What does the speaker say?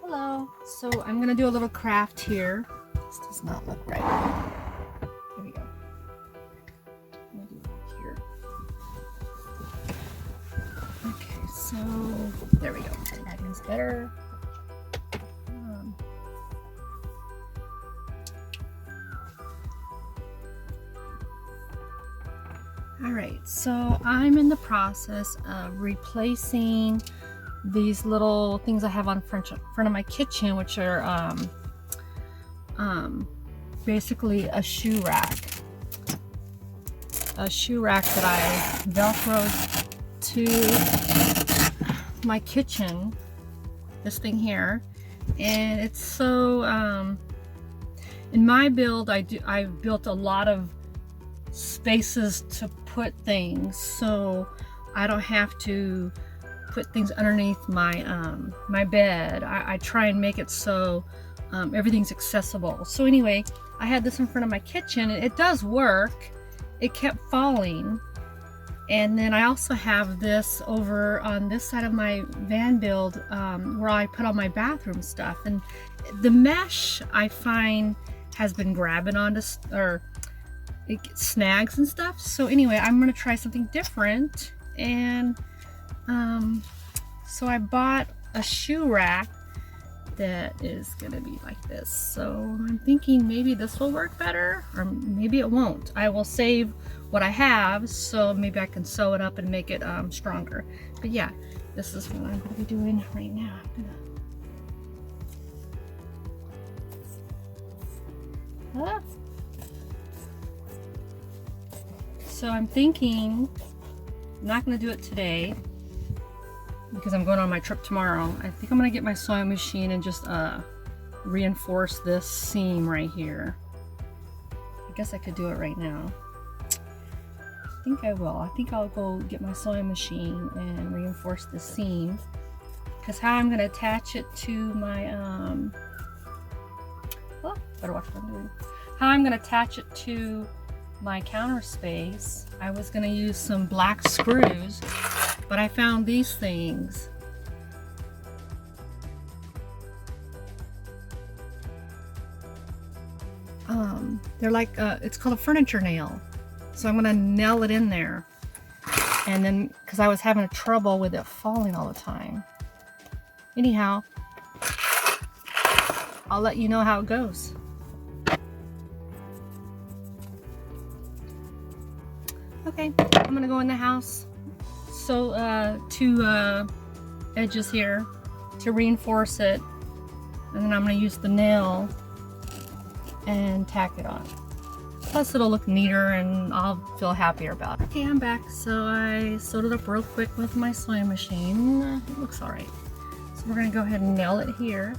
Hello. So I'm gonna do a little craft here. This does not look right. Here we go. I'm gonna do it here. Okay, so there we go. Lighting's better. All right, so I'm in the process of replacing these little things I have on front of my kitchen, which are basically a shoe rack that I velcroed to my kitchen, this thing here. And it's so in my build I've built a lot of spaces to put things, so I don't have to put things underneath my my bed. I try and make it so everything's accessible. So anyway, I had this in front of my kitchen, and it does work. It kept falling. And then I also have this over on this side of my van build where I put all my bathroom stuff, and the mesh I find has been grabbing onto it gets snags and stuff. So anyway, I'm gonna try something different, and so I bought a shoe rack that is gonna be like this. So I'm thinking maybe this will work better, or maybe it won't. I will save what I have, so maybe I can sew it up and make it stronger. But yeah, this is what I'm gonna be doing right now. So I'm thinking, I'm not gonna do it today because I'm going on my trip tomorrow. I think I'm gonna get my sewing machine and just reinforce this seam right here. I guess I could do it right now. I think I will. I think I'll go get my sewing machine and reinforce the seam, because how I'm gonna attach it to my better watch what I'm doing. How I'm gonna attach it to my counter space, I was gonna use some black screws, but I found these things. They're like it's called a furniture nail. So I'm gonna nail it in there, and then because I was having trouble with it falling all the time. Anyhow, I'll let you know how it goes. Okay, I'm gonna go in the house, sew two edges here to reinforce it, and then I'm gonna use the nail and tack it on. Plus it'll look neater and I'll feel happier about it. Okay, I'm back. So I sewed it up real quick with my sewing machine. It looks all right. So we're gonna go ahead and nail it here.